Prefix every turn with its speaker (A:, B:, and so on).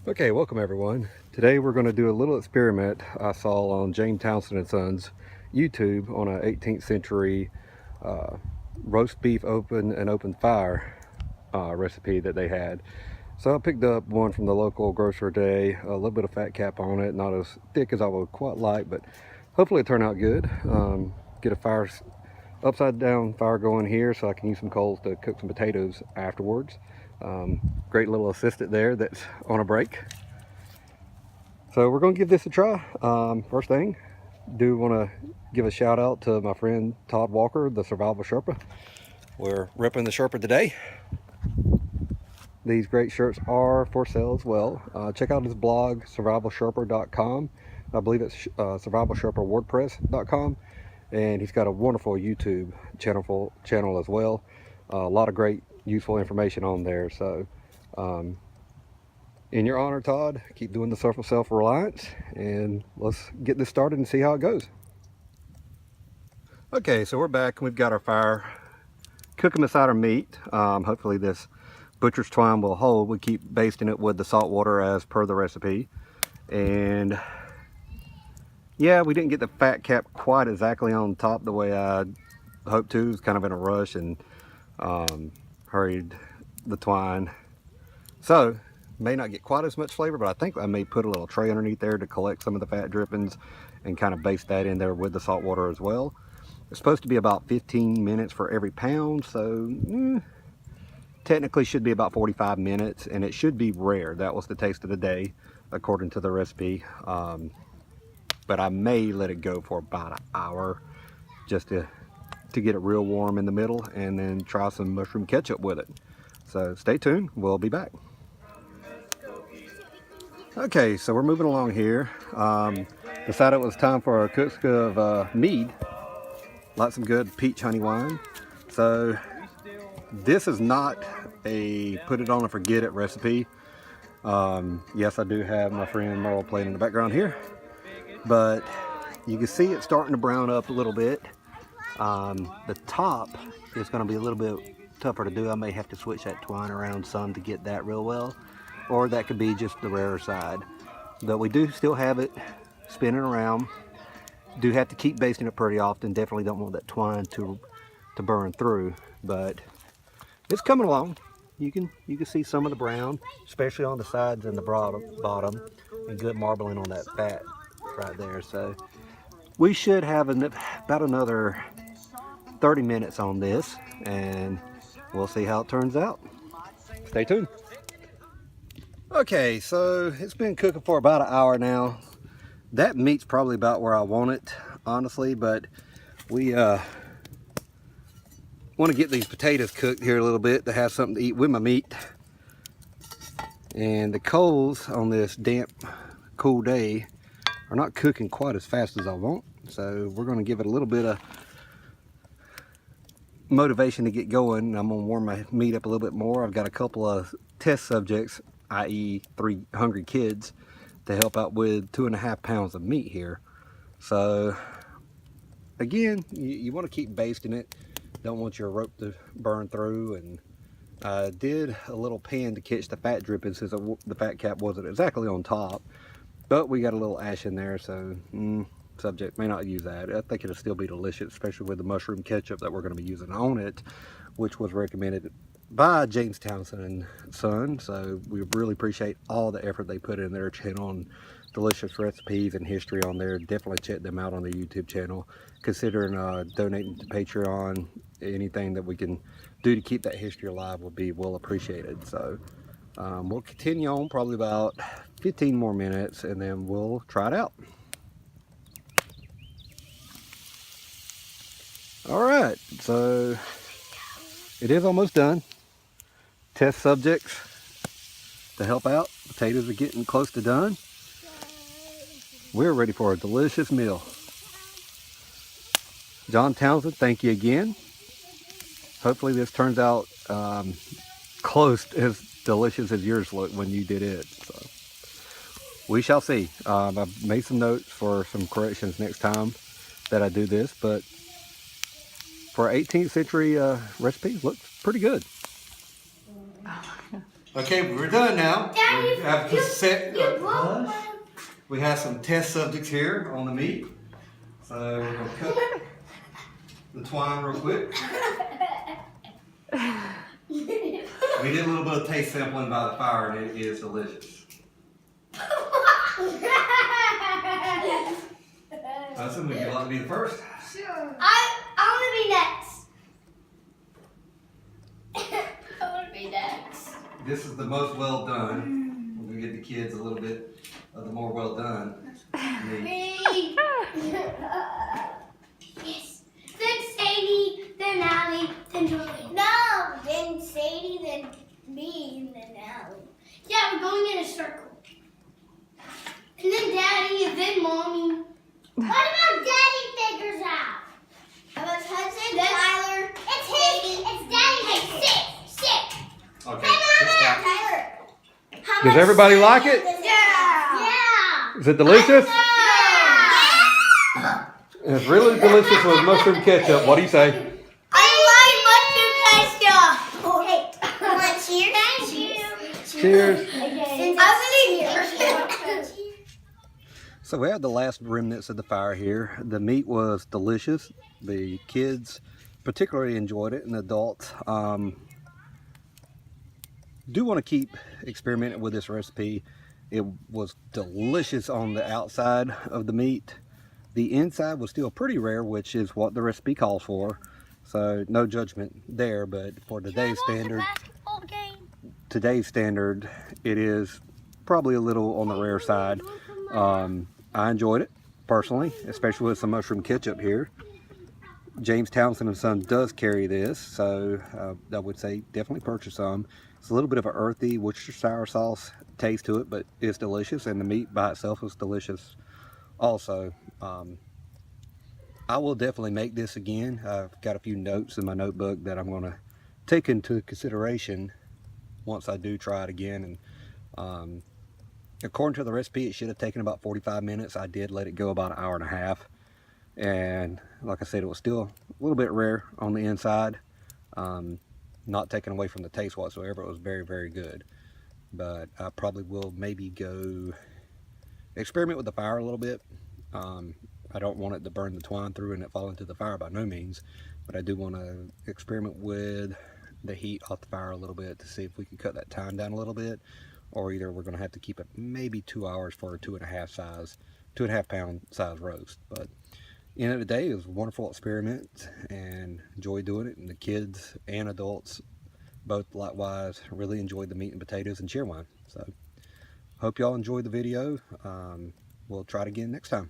A: Okay, welcome everyone. Today we're going to do a little experiment I saw on James Townsend and Sons YouTube on an 18th century roast beef open fire recipe that they had. So I picked up one from the local grocer today, a little bit of fat cap on it, not as thick as I would quite like, but hopefully it turned out good. Get a upside down fire going here so I can use some coals to cook some potatoes afterwards. Great little assistant there that's on a break. So we're going to give this a try. First thing, do want to give a shout out to my friend Todd Walker, the Survival Sherpa. We're repping the Sherpa today. These great shirts are for sale as well. Check out his blog, survivalsherpa.com. I believe it's survivalsherpawordpress.com. And he's got a wonderful YouTube channel as well. A lot of great useful information on there. So in your honor, Todd, keep doing the self-reliance, and let's get this started and see how it goes. Okay, so we're back. We've got our fire cooking beside our meat. Hopefully this butcher's twine will hold. We keep basting it with the salt water as per the recipe. And yeah, we didn't get the fat cap quite exactly on top the way I hoped to. It was kind of in a rush and hurried the twine. So may not get quite as much flavor, but I think I may put a little tray underneath there to collect some of the fat drippings and kind of baste that in there with the salt water as well. It's supposed to be about 15 minutes for every pound, so technically should be about 45 minutes, and it should be rare. That was the taste of the day according to the recipe. But I may let it go for about an hour just to get it real warm in the middle, and then try some mushroom ketchup with it. So stay tuned, we'll be back. Okay, so we're moving along here. Decided it was time for a cook of mead. Like some good peach honey wine. So this is not a put it on and forget it recipe. Yes, I do have my friend Merle playing in the background here, but you can see it starting to brown up a little bit. The top is going to be a little bit tougher to do. I may have to switch that twine around some to get that real well, or that could be just the rarer side. But we do still have it spinning around. Do have to keep basting it pretty often. Definitely don't want that twine to burn through, but it's coming along. You can see some of the brown, especially on the sides and the bottom, and good marbling on that fat right there. So we should have about another 30 minutes on this, and we'll see how it turns out. Stay tuned. Okay, so it's been cooking for about an hour now. That meat's probably about where I want it, honestly, but we want to get these potatoes cooked here a little bit to have something to eat with my meat. And the coals on this damp, cool day are not cooking quite as fast as I want, so we're going to give it a little bit of motivation to get going. I'm going to warm my meat up a little bit more. I've got a couple of test subjects, i.e. 3 hungry kids, to help out with 2.5 pounds of meat here. So again, you want to keep basting it. Don't want your rope to burn through. And I did a little pan to catch the fat dripping since the fat cap wasn't exactly on top, but we got a little ash in there, so subject may not use that. I think it'll still be delicious, especially with the mushroom ketchup that we're going to be using on it, which was recommended by James Townsend and Son. So we really appreciate all the effort they put in their channel on delicious recipes and history on there. Definitely check them out on their YouTube channel. Considering donating to Patreon, anything that we can do to keep that history alive would be well appreciated. So we'll continue on probably about 15 more minutes, and then we'll try it out. All right, so it is almost done. Test subjects to help out. Potatoes are getting close to done. We're ready for a delicious meal. John Townsend, thank you again. Hopefully this turns out close as delicious as yours looked when you did it. So we shall see. I've made some notes for some corrections next time that I do this, but for 18th century recipe, looks pretty good. Okay, we're done now.
B: Daddy,
A: we have to set.
B: broke
A: We have some test subjects here on the meat. So we're going to cut the twine real quick. We did a little bit of taste sampling by the fire and it is delicious. Hudson, would you like to be the first?
B: Sure. I want to be next. I want to be next.
A: This is the most well done. We're going to give the kids a little bit of the more well done meat.
B: Me. Yes. Then Sadie, then Allie, then Julie. No, then Sadie, then me, and then Allie. Yeah, we're going in a circle. And then Daddy, and then Mommy. What about Daddy figures out? How about Hudson, Tyler? It's his. It's Daddy. Hey, sit.
A: Okay.
B: Tyler.
A: Does everybody like it?
B: Yeah.
A: Is it delicious?
B: Yeah.
A: It's really delicious with mushroom ketchup. What do you say?
B: I like mushroom ketchup. Hey, want cheers? Thank you.
A: Cheers.
B: Okay.
A: So we have the last remnants of the fire here. The meat was delicious. The kids particularly enjoyed it, and the adults do want to keep experimenting with this recipe. It was delicious on the outside of the meat. The inside was still pretty rare, which is what the recipe calls for. So no judgment there, but for today's standard, it is probably a little on the rare side. I enjoyed it personally, especially with some mushroom ketchup here. James Townsend & Son does carry this, so I would say definitely purchase some. It's a little bit of an earthy Worcestershire sauce taste to it, but it's delicious, and the meat by itself was delicious also. I will definitely make this again. I've got a few notes in my notebook that I'm going to take into consideration once I do try it again. And according to the recipe, it should have taken about 45 minutes. I did let it go about an hour and a half. And like I said, it was still a little bit rare on the inside. Not taken away from the taste whatsoever. It was very, very good. But I probably will maybe go experiment with the fire a little bit. I don't want it to burn the twine through and it fall into the fire by no means. But I do want to experiment with the heat off the fire a little bit to see if we can cut that time down a little bit. Or either we're going to have to keep it maybe 2 hours for a 2.5 pound size roast. But end of the day, it was a wonderful experiment and enjoyed doing it. And the kids and adults both likewise really enjoyed the meat and potatoes and cheer wine. So hope y'all enjoyed the video. We'll try it again next time.